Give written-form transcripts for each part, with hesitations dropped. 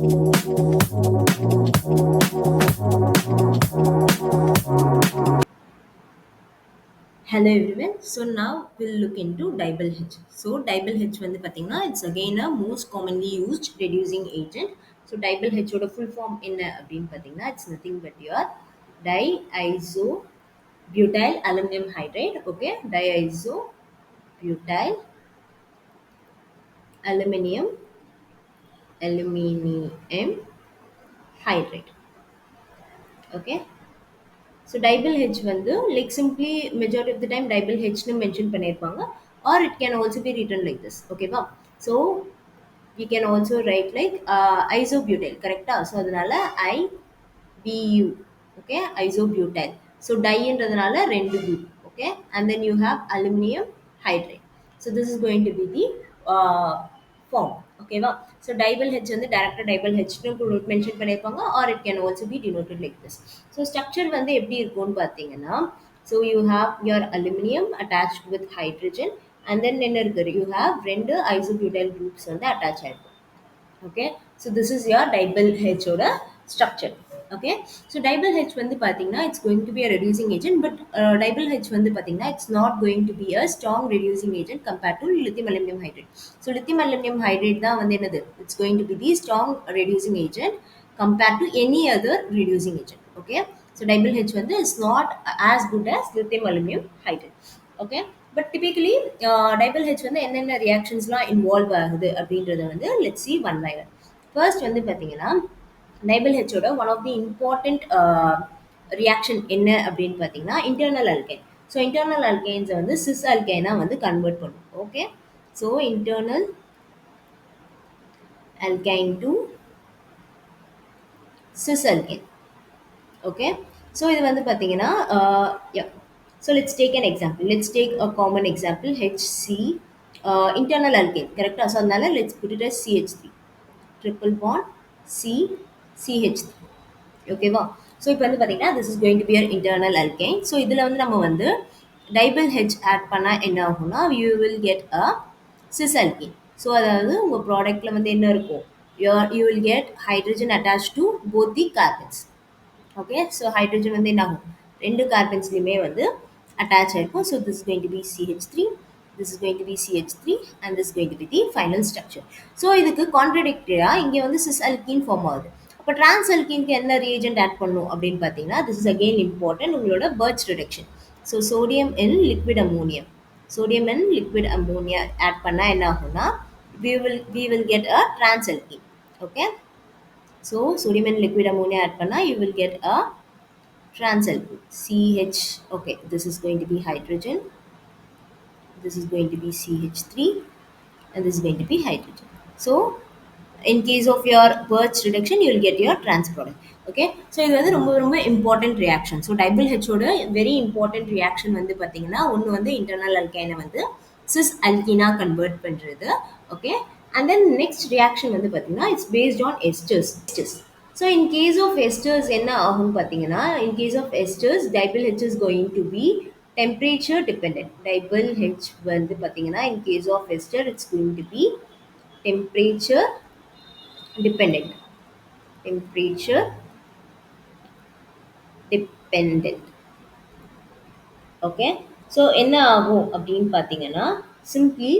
Hello everyone. So now we'll look into DIBAL-H. So DIBAL-H வந்து பாத்தீங்கன்னா it's again a most commonly used reducing agent. So DIBAL-H ஓட full form என்ன அப்படின்னு பாத்தீங்கன்னா it's nothing but your diisobutyl aluminum hydride. Okay, diisobutyl aluminum aluminium hydride. Okay. So DIBAL-H வந்து like simply majority of the time DIBAL-H னு mention பண்ணியிருப்பாங்க or it can also be written like this. Okay வா? So we can also write like isobutyl correctா? So அதனால IBU. Okay, isobutyl. So diன்றதுனால ரெண்டு group. Okay, and then you have aluminum hydride. So this is going to be the form. Okay வா? So DIBAL-H வந்து direct DIBAL-H னு mention பண்ணியிருப்பாங்க or it can also be denoted like this. So structure வந்து எப்படி இருக்கும்னு பார்த்தீங்கன்னா so you have your aluminum attached with hydrogen and then என்ன இருக்கு you have ரெண்டு isobutyl groups வந்து attach ஆயிருக்கும். Okay, so this is your DIBAL-H ஓட structure. Okay, so DIBAL-H வந்து பாத்தீங்கன்னா it's going to be a reducing agent but DIBAL-H வந்து பாத்தீங்கன்னா it's not going to be a strong reducing agent compared to lithium aluminum hydride. So lithium aluminum hydride தான் வந்து என்னது it's going to be the strong reducing agent compared to any other reducing agent. Okay, so DIBAL-H வந்து is not as good as lithium aluminum hydride. Okay, but typically DIBAL-H வந்து என்னென்ன ரியாக்ஷன்ஸ்லாம் involve ஆகுது அப்படின்றத வந்து let's see one by one. First வந்து பார்த்தீங்கன்னா DIBAL-H-ஓட one of the important reaction என்ன அப்படின்னு பார்த்தீங்கன்னா இன்டர்னல் அல்கைன். ஸோ இன்டர்னல் அல்கைன்ஸை வந்து சிஸ் அல்கைனாக வந்து கன்வெர்ட் பண்ணும். Okay, so internal alkyne to cis alkane. Okay, so இது வந்து பார்த்தீங்கன்னா yeah. So let's take an example. Let's take a common example HC internal alkane. Correct? So அதனால let's put it as CH3 triple bond C CH3. ஓகேவா? So இப்போ வந்து பார்த்தீங்கன்னா this is going to be an internal alkane. So இதில் வந்து நம்ம வந்து DIBAL-H add பண்ணால் என்ன ஆகும்னா you will get a cis alkene. So அதாவது உங்கள் ப்ராடக்ட்டில் வந்து என்ன இருக்கும் you will get hydrogen attached to both the carbons. Okay, so hydrogen வந்து என்ன ஆகும் ரெண்டு கார்பன்ஸ்லையுமே வந்து அட்டாச் ஆயிருக்கும். So this is going to be CH3, this is going to be CH3 and this going to be the final structure. So இதுக்கு கான்ட்ரடிக்டரியாக இங்கே வந்து சிஸ் அல்கீன் ஃபார்ம் ஆகுது. அப்போ டிரான்ஸ் அல்கீனுக்கு என்ன ரியேஜென்ட் ஆட் பண்ணணும் அப்படின்னு பார்த்தீங்கன்னா திஸ் இஸ் அகெயின் இம்பார்ட்டன்ட் உங்களோட birch reduction. So sodium in liquid ammonium, sodium in liquid ammonia add பண்ணால் என்ன ஆகும்னா we will get a trans alkene. Okay, so sodium and liquid ammonia add panna you will get a trans alkene CH. Okay, this is going to be hydrogen, this is going to be CH3 and this is going to be hydrogen. So in case of your Birch reduction you will get your trans product. Okay, so இது வந்து ரொம்ப ரொம்ப important reaction. So DIBAL-H ஓட very important reaction வந்து பார்த்தீங்கன்னா ஒன்று வந்து internal அல்கைனை வந்து சிஸ் அல்கீனா கன்வெர்ட் பண்ணுறது. Okay, and then next reaction வந்து பார்த்தீங்கன்னா it's based on esters. So in case of esters என்ன ஆகும் பார்த்தீங்கன்னா in case of esters DIBAL-H is going to be temperature dependent. DIBAL-H வந்து பார்த்தீங்கன்னா in case of ester it's going to be temperature dependent. Temperature dependent. Okay, so என்ன ஆகும் அப்படின்னு பார்த்தீங்கன்னா simply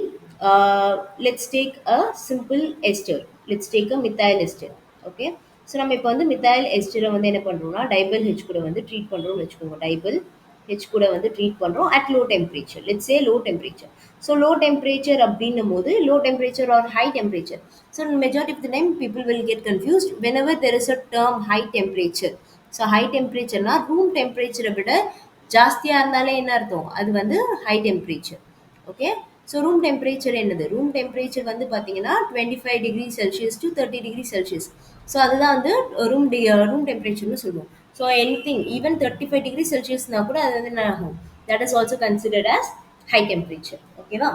let's take a simple ester, let's take a மித்தாயில் ester. Okay, so நம்ம இப்போ வந்து மித்தாயில் எஸ்டரை வந்து என்ன பண்ணுறோம்னா DIBAL-H கூட வந்து ட்ரீட் பண்ணுறோம்னு வச்சுக்கோங்க. DIBAL-H கூட வந்து ட்ரீட் பண்ணுறோம் at low temperature. Let's say low temperature. So low temperature அப்படின்னும் போது low temperature or high temperature. So majority of the time people will get confused whenever there is a term high temperature. So high டெம்பரேச்சர்னா room டெம்பரேச்சரை விட ஜாஸ்தியாக இருந்தாலே என்ன அர்த்தம் அது வந்து high temperature. Okay, so room temperature என்னது ரூம் டெம்பரேச்சர் வந்து பார்த்தீங்கன்னா 25 degree Celsius to 30 degree Celsius. So அதுதான் வந்து ரூம் டெம்பரேச்சர்னு சொல்லுவோம். ஸோ எனிதிங் ஈவன் 35 டிகிரி செல்சியஸ்னா கூட அது வந்து என்ன ஆகும் that is also considered as high temperature. ஓகேவா?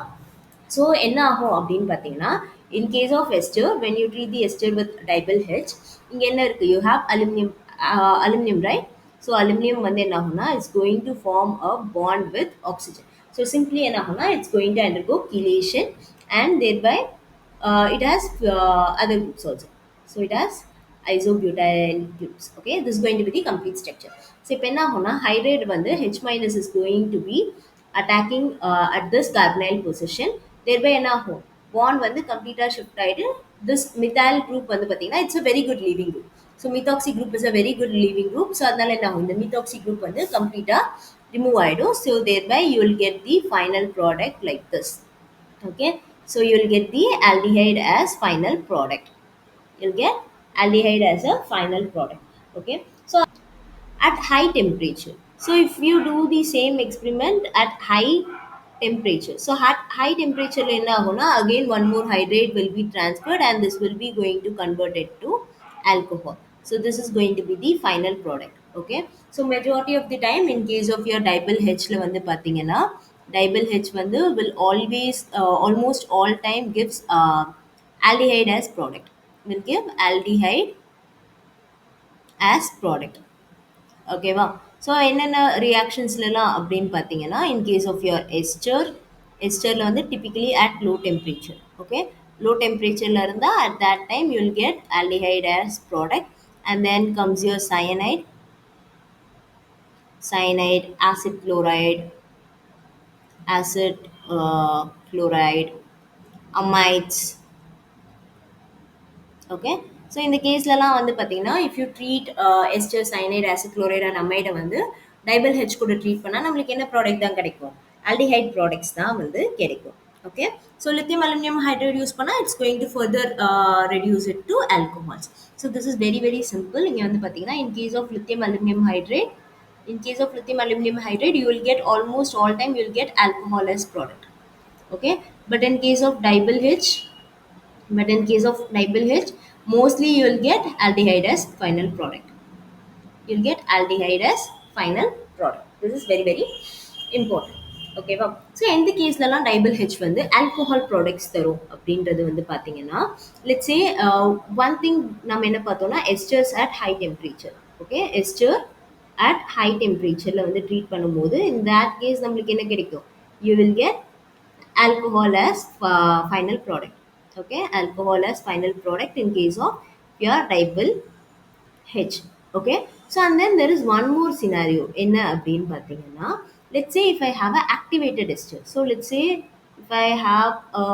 ஸோ என்ன ஆகும் அப்படின்னு பார்த்தீங்கன்னா in case of ester when you treat the ester with DIBAL-H இங்கே என்ன இருக்குது you have aluminum right. So aluminium வந்து என்ன ஆகும்னா it's going to form a bond with oxygen. So simply என்ன ஆகும்னா it's going to undergo chelation and thereby it has other groups also. So it has isobutyl groups. Okay, this is going to be the complete structure. So இப்போ என்ன ஆகும்னா hydrate வந்து H minus is going to be attacking at this carbonyl position. Thereby என்ன ஆகும் bond வந்து கம்ப்ளீட்டா shift ஆயிட்டு this methyl group வந்து பாத்தீங்கன்னா it's a very good leaving group. So methoxy group is a very good leaving group. So அதனால என்ன ஆகும் இந்த methoxy group வந்து கம்ப்ளீட்டா remove ஆயிடும். So thereby you will get the final product like this. Okay, so you will get the aldehyde as final product. You'll get aldehyde as a final product. Okay, so at high temperature, so if you do the same experiment at high temperature, so at high temperature enna aguna again one more hydrate will be transferred and this will be going to convert it to alcohol. So this is going to be the final product. Okay, so majority of the time in case of your dibal H la வந்து பாத்தீங்கன்னா dibal H வந்து will always almost all time gives aldehyde as product, will give aldehyde as product. ஓகேவா, so என்னென்ன ரியாக்ஷன்ஸ்லாம் அப்படின்னு பார்த்தீங்கன்னா in case of your எஸ்டரில் வந்து typically at low temperature. Okay, low டெம்பரேச்சரில் இருந்தால் at that time you will get aldehyde as product. And then comes your cyanide, acid chloride, acid chloride, amides. Okay, so இந்த கேஸ்லலாம் வந்து பார்த்தீங்கன்னா if you treat ester, cyanide, acid chloride and அமைடை வந்து DIBAL H கூட treat பண்ணால் நம்மளுக்கு என்ன ப்ராடக்ட் தான் கிடைக்கும், ஆல்டிஹைட் ப்ராடக்ட்ஸ் தான் வந்து கிடைக்கும். Okay, so lithium aluminium hydride use பண்ணால் it's going to further reduce it to alcohols. So this is very very simple. இங்கே வந்து பார்த்தீங்கன்னா in case of lithium aluminium hydrate, you will get almost all time you will get alcohol as product. Okay, but in case of dibal H, mostly you will get aldehyde as final product. You'll get aldehyde as final product. This is very very important. Okay வா, so எந்த கேஸ்லலாம் டைபிள் H வந்து alcohol products தரும் அப்படின்றது வந்து பார்த்தீங்கன்னா let's say one thing நம்ம என்ன பார்த்தோம்னா esters at high temperature. Okay, ester at high டெம்பரேச்சரில் வந்து ட்ரீட் பண்ணும்போது in that கேஸ் நம்மளுக்கு என்ன கிடைக்கும், you will get alcohol as final product. Okay, alcohol as final product in case of pure dibyl H. Okay, so and then there is one more scenario என்ன அப்படின்னு பார்த்தீங்கன்னா let's say if I have a activated ester. So let's say if I have a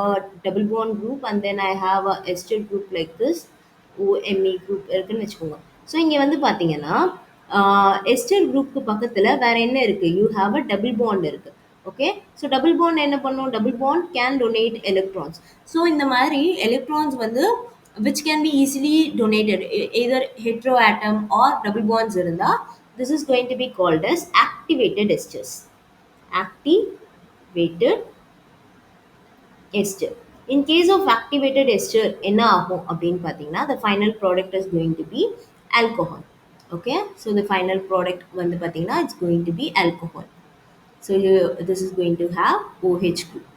double bond group and then I have a ester group like this, OMe group இருக்குன்னு வச்சுக்கோங்க. So இங்கே வந்து பார்த்தீங்கன்னா ester குரூப்புக்கு பக்கத்தில் வேற என்ன இருக்கு, you have a double bond இருக்கு. ஓகே, ஸோ டபுள் பாண்ட் என்ன பண்ணும், double bond can donate electrons. So இந்த மாதிரி எலக்ட்ரான்ஸ் வந்து which can be easily donated either hetero atom or double bonds இருந்தா this is going to be called as activated esters. Activated ester. In case of activated ester என்ன ஆகும் அப்படின்னு பார்த்தீங்கன்னா the final product is going to be alcohol. Okay, so the final product வந்து பார்த்தீங்கன்னா it's going to be alcohol. So this is going to have OH group.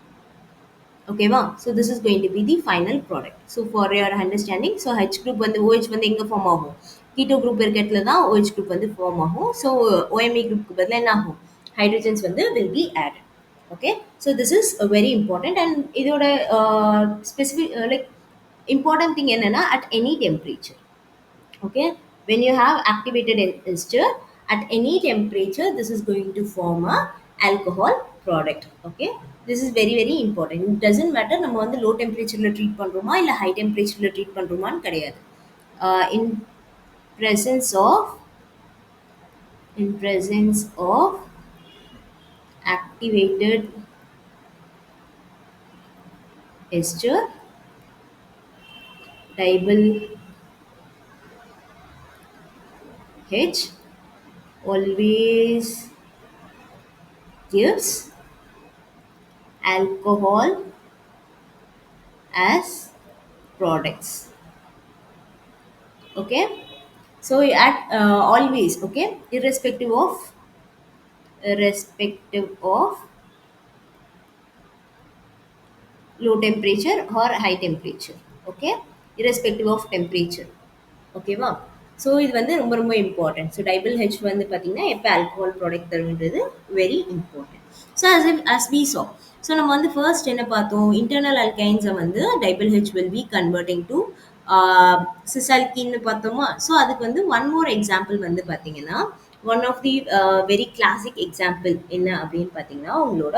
Okay வா, so this is going to be the final product. So for your understanding, so H group வந்து OH வந்து எங்க form ஆகும், keto group இருக்க இடத்துல தான் OH group வந்து form ஆகும். So OMe group க்கு பதிலா என்ன ஆகும், hydrogens வந்து will be added. Okay, so this is very important and இதோட specific like important thing என்னன்னா at any temperature. Okay, when you have activated ester at any temperature this is going to form a alcohol product. Okay, this is very very important. It doesn't matter நம்ம வந்து low temperature ல treat பண்றோமா இல்ல high temperature ல treat பண்றோமான்னு கிடையாது. In presence of activated ester, dibyl H always gives alcohol as products. Okay, so at always, okay, irrespective of low temperature or high temperature. Okay, irrespective of temperature. Okay வா, so இது வந்து ரொம்ப ரொம்ப important. So டைபிள் H வந்து பார்த்தீங்கன்னா எப்போ alcohol product தருன்றது very important. So as we saw, so நம்ம வந்து ஃபர்ஸ்ட் என்ன பார்த்தோம், இன்டர்னல் அல்கைன்ஸை வந்து DIBAL H will be converting to சிசல்கின்னு பார்த்தோமா? ஸோ அதுக்கு வந்து ஒன் மோர் எக்ஸாம்பிள் வந்து பார்த்தீங்கன்னா, one of the very classic example என்ன அப்படின்னு பார்த்தீங்கன்னா, உங்களோட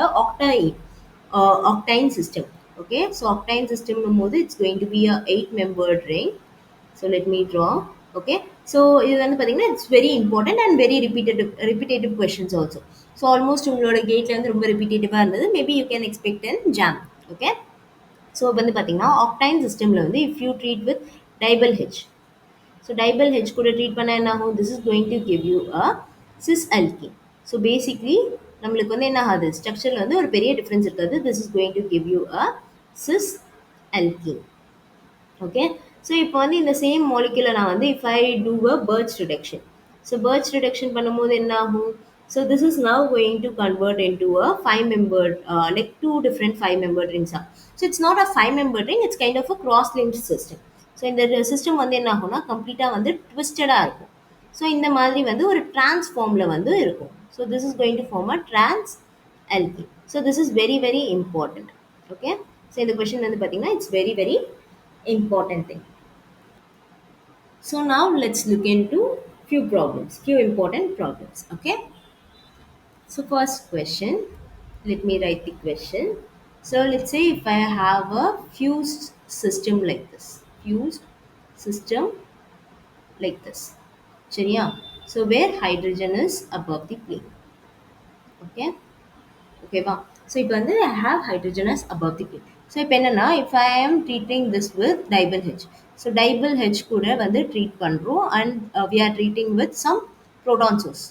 octane system. Okay, so octane system போது it's going to be a 8-membered ring. So let me draw. Okay, so இது வந்து பார்த்தீங்கன்னா it's very important and very repetitive questions also. So almost உங்களோட கேட்ல வந்து ரொம்ப repetitive-ஆ இருந்தது. Maybe you can expect in jam. Okay, so வந்து பார்த்தீங்கன்னா octane systemல வந்து if you treat with DIBAL-H. So DIBAL-H கூட treat பண்ணா என்ன ஆகும்? This is going to give you a cis alkene. So basically நம்மளுக்கு வந்து என்ன ஆகுது? ஸ்ட்ரக்சர்ல வந்து ஒரு பெரிய டிஃபரன்ஸ் இருக்காது. This is going to give you a cis alkene. Okay, so இப்போ வந்து இந்த சேம் மாலிகுலை நான் வந்து if I do a Birch reduction, so Birch reduction பண்ணும்போது என்ன ஆகும்? So this is now going to convert into a 5-membered like two different 5-membered rings are. So it's not a 5-membered ring, it's kind of a cross-linked system. So இந்த system வந்து என்ன ஆகும்னா கம்ப்ளீட்டா வந்து ட்விஸ்டடா இருக்கும். ஸோ இந்த மாதிரி வந்து ஒரு டிரான்ஸ்ஃபார்ம்ல வந்து இருக்கும். So this is going to form a trans alkene. So this is very very important. Okay, so இந்த கொஸ்டின் வந்து பார்த்தீங்கன்னா it's very very important thing. So now let's look into few important problems. Okay. So first question, let me write the question. So let's say if I have a fused system like this, fused system like this. சரியா? So where hydrogen is above the plane. Okay. ஓகேவா? So இப்போ வந்து I have hydrogens above the plate. So இப்போ என்னன்னா if I am treating this with DIBAL H. So DIBAL H கூட வந்து treat பண்ணுறோம் and we are treating with some proton source.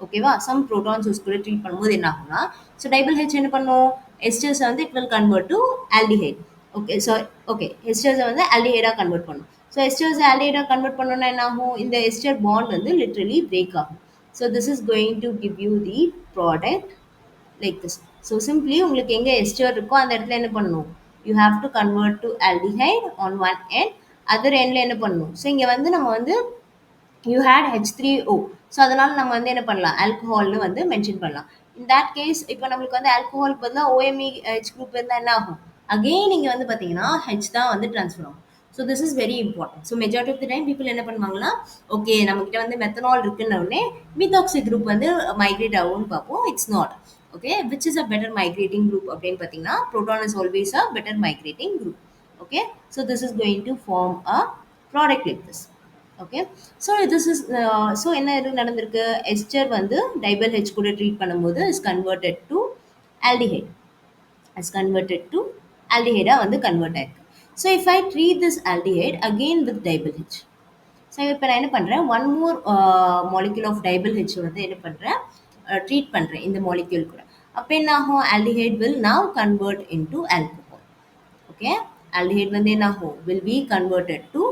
ஓகேவா? Some proton source கூட treat பண்ணும்போது என்ன ஆகும்னா, ஸோ டைபல் ஹெச் என்ன பண்ணும்? எஸ்டர்ஸை வந்து it will convert to aldehyde. Okay, so okay எஸ்டர்ஸை வந்து ஆல்டிஹைடாக கன்வெர்ட் பண்ணும். ஸோ எஸ்டர்ஸை ஆல்டிஹைடாக கன்வெர்ட் பண்ணோன்னா என்ன ஆகும்? இந்த எஸ்டர் பாண்ட் வந்து லிட்ரலி பிரேக் ஆகும். So this is going to give you the product like this. So simply உங்களுக்கு எங்க ester இருக்கோ அந்த இடத்துல என்ன பண்ணணும்? You have to convert to aldehyde on one end. other endல என்ன பண்ணணும்? ஸோ இங்க வந்து நம்ம வந்து you had H3O. ஸோ அதனால நம்ம வந்து என்ன பண்ணலாம்? ஆல்கஹால்னு வந்து மென்ஷன் பண்ணலாம். இன் தட் கேஸ் இப்போ நம்மளுக்கு வந்து ஆல்கஹால் பதிலாக OMe H குரூப் இருந்தால் என்ன ஆகும்? அகெயின் இங்கே வந்து பார்த்தீங்கன்னா ஹெச் தான் வந்து ட்ரான்ஸ்ஃபர் ஆகும். So this is very important. So majority of the time people என்ன பண்ணுவாங்கன்னா, ஓகே நம்மக்கிட்ட வந்து மெத்தனால் இருக்குன்ன உடனே மித்தாக்சி குரூப் வந்து மைக்ரேட் ஆகும்னு பார்ப்போம். It's not. Okay, which is a better migrating group அப்படின்னு பார்த்தீங்கன்னா, proton is always a better migrating group. Okay, so this is going to form a product like this. Okay, so this is so என்ன இது நடந்திருக்கு? Ester வந்து DIBAL H கூட treat பண்ணும்போது is converted to aldehyde. Is converted to ஆல்டிஹைடாக வந்து convert ஆயிருக்கு. So if I treat this aldehyde again with DIBAL H. So இப்போ நான் என்ன பண்ணுறேன்? One more molecule of DIBAL H வந்து என்ன பண்ணுறேன்? ட்ரீட் பண்ணுறேன் இந்த மாலிக்யூல் கூட. அப்போ என்ன ஆகும்? Aldehyde will now convert into alcohol. Okay, aldehyde வந்து என்ன ஆகும்? வில் பி கன்வெர்டட் டு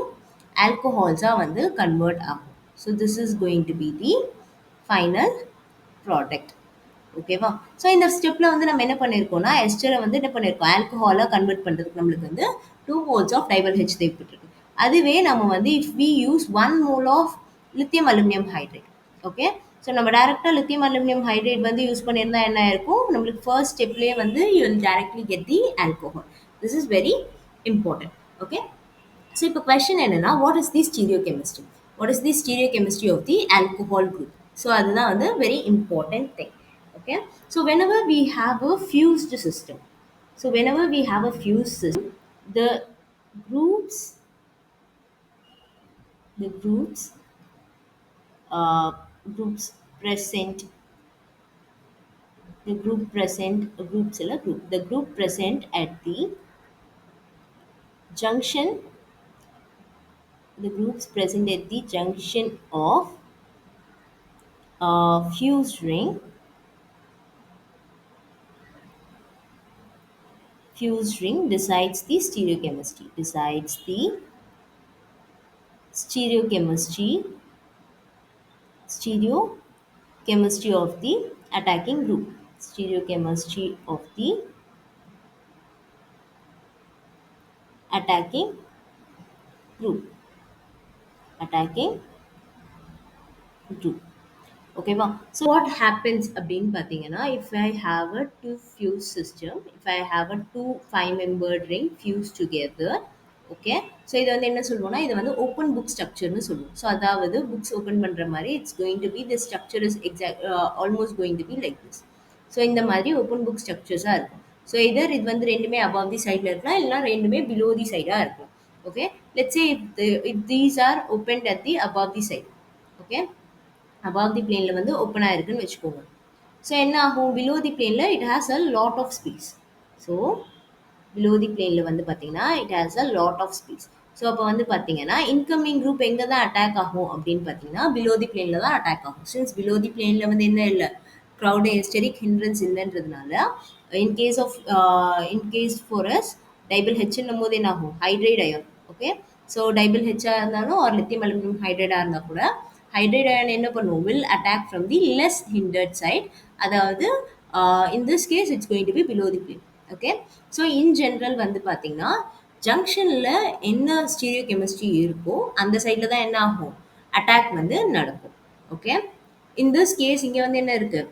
ஆல்கஹால்ஸாக வந்து கன்வெர்ட் ஆகும். So this is going to be the final product. ஓகேவா? ஸோ இந்த ஸ்டெப்பில் வந்து நம்ம என்ன பண்ணியிருக்கோம்னா, எஸ்டரை வந்து என்ன பண்ணியிருக்கோம்? ஆல்கஹாலாக கன்வெர்ட் பண்ணுறதுக்கு நம்மளுக்கு வந்து 2 moles ஆஃப் டைபல் ஹெச் தேவைப்பட்டிருக்கு. அதுவே நம்ம வந்து if we use 1 mole of lithium aluminium hydrate. Okay, so நம்ம டேரெக்டாக லித்தியம் அலுமினியம் ஹைட்ரேட் வந்து யூஸ் பண்ணியிருந்தா என்ன இருக்கும்? நம்மளுக்கு ஃபர்ஸ்ட் ஸ்டெப்லேயே வந்து you will directly get the alcohol. This is very important. Okay, so இப்போ கொஸ்டின் என்னன்னா, what is the stereochemistry? What is the stereochemistry of the alcohol group? So அதுதான் வந்து very important thing. Okay, so whenever we have a fused system, the groups the groups uh, groups present the group present groups இல்ல group the group present at junction the groups present at the junction of fused ring decides the stereochemistry stereochemistry of the attacking group. Stereochemistry of the attacking group. Attacking group. ஓகேவா? So what happens அப்படின்னு பார்த்தீங்கன்னா, if I have a two fuse system, if I have a two 5-membered ring fused together, okay. So இத வந்து என்ன சொல்வோம்னா, இத வந்து open book ஸ்ட்ரக்சர்ன்னு சொல்லுவோம். So அதாவது புக்ஸ் ஓப்பன் பண்ற மாரி it's going to be the structure is almost going to be like this. So இந்த மாதிரி ஓப்பன் புக் ஸ்ட்ரக்சர்ஸா இருக்கும். ஸோ எதர் இது வந்து 2மே அபவ் தி சைட்ல இருக்கலாம். இல்லன்னா 2மே பிலோ தி சைடா இருக்கலாம். Okay. Let's say if these are opened at the above the side. Okay. Above the பிளேன்ல வந்து ஓப்பனா இருக்குன்னு வச்சுக்கோங்க. ஸோ என்ன ஆகும்? பிலோ தி பிளேன்ல it has a lot of space. So below the பிளேன்ல வந்து பார்த்தீங்கன்னா, it has a lot of space. So அப்போ வந்து பார்த்தீங்கன்னா, இன்கமிங் குரூப் எங்க தான் அட்டாக் ஆகும் அப்படின்னு பார்த்தீங்கன்னா, பிலோ தி பிளேன்ல தான் அட்டாக் ஆகும். சின்ஸ் பிலோ தி பிளேன்ல வந்து என்ன இல்ல, க்ரௌட் ஹிஸ்டெரிக் ஹிண்ட்ரன்ஸ் இல்லன்றதுனால, in case for us DIBAL ஹெச்ன்னும் போது என்ன ஆகும்? Hydride ion. Okay. So DIBAL ஹெச்சா இருந்தாலும் ஆர் லித்தியம் அலுமினியம் ஹைட்ரைடா இருந்தா கூட, ஹைட்ரைட் அயான் என்ன பண்ணும்? Will attack from the less hindered side. அதாவது in this case it's going to be below the plane. Okay. So in general வந்து பார்த்தீங்கன்னா, ஜங்ஷன்ல என்ன ஸ்டீரியோ கெமிஸ்ட்ரி இருக்கோ, அந்த சைட்ல தான் என்ன ஆகும்? அட்டாக் வந்து நடக்கும். ஓகே. இன் திஸ் கேஸ் இங்க வந்து என்ன இருக்கு?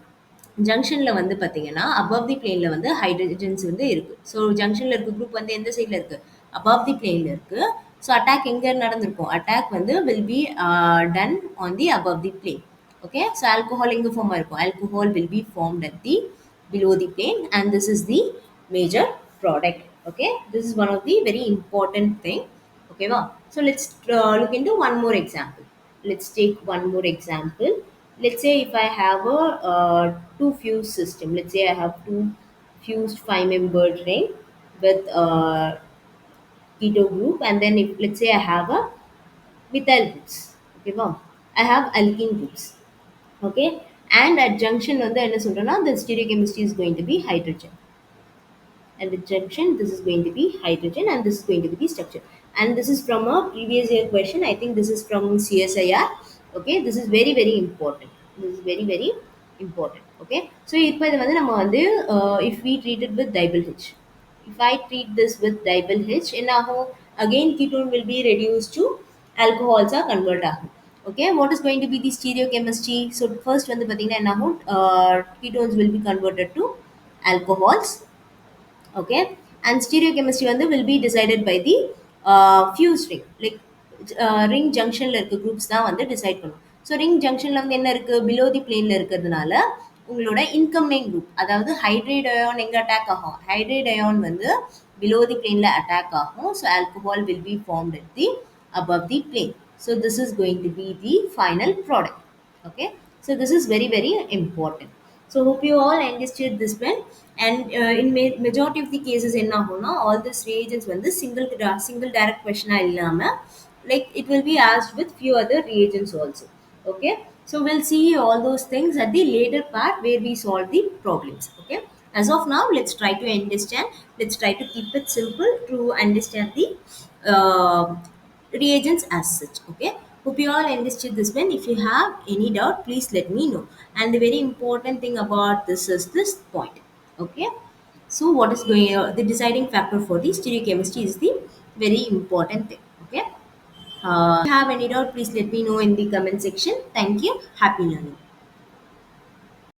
ஜங்ஷன்ல வந்து பார்த்தீங்கன்னா, அபவ் தி பிளேன்ல வந்து ஹைட்ரஜன்ஸ் வந்து இருக்கு. ஸோ ஜங்ஷன்ல இருக்க குரூப் வந்து எந்த சைட்ல இருக்கு? அபவ் தி பிளேன்ல இருக்கு. ஸோ அட்டாக் எங்க நடந்திருக்கும்? அட்டாக் வந்து will be done on the above the plane. Okay. So alcohol எங்க ஃபார்ம் ஆயிருக்கும்? Alcohol will be formed at the below the plane, and this is the major product. Okay, this is one of the very important thing. Okay, wow. So let's look into one more example. Let's take one more example. Let's say if I have a two fuse system. Let's say I have two fused 5 membered ring with keto group, and then if let's say I have a methyl groups. Okay, wow. I have alkene groups. Okay, and at junction வந்து என்ன சொல்றேன்னா, the stereochemistry is going to be hydrogen. At the junction this is going to be hydrogen, and this is going to be the structure. And this is from a previous year question. I think this is from CSIR. Okay, this is very very important. This is very very important. Okay, so இப்போ இது வந்து நம்ம வந்து if we treat it with DIBAL-H. If I treat this with DIBAL-H, என்ன ஆகும்? Again ketone will be reduced to alcohols are convert ஆகும். Okay, what is going to be the stereochemistry? So first வந்து பார்த்தீங்கன்னா என்ன ஆகும்? Ketones will be converted to alcohols. Okay, and stereochemistry வந்து will be decided by the fused ring. Like ring junctionல இருக்க groups தான் வந்து decide பண்ணும். ஸோ ரிங் ஜங்ஷன்ல வந்து என்ன இருக்கு? பிலோ தி பிளேன்ல இருக்கிறதுனால உங்களோட இன்கமிங் குரூப், அதாவது ஹைட்ரைட் அயான் எங்க அட்டாக் ஆகும்? ஹைட்ரைட் அயான் வந்து பிலோ தி பிளேன்ல அட்டாக் ஆகும். So alcohol will be formed at the above the plane. So this is going to be the final product. Okay, so this is very very important. So hope you all understood this one. And in majority of the cases என்ன ஆகும்னா, all these reagents வந்து single direct question இல்லாம, like it will be asked with few other reagents also. Okay, so we'll see all those things at the later part where we solve the problems. Okay, as of now let's try to understand, let's try to keep it simple to understand the uh, reagents as such. Okay, hope you all understood this one. If you have any doubt, please let me know. And the very important thing about this is this point. Okay, so what is going the deciding factor for the stereochemistry is the very important thing. Okay, if you have any doubt, please let me know in the comment section. Thank you. Happy learning.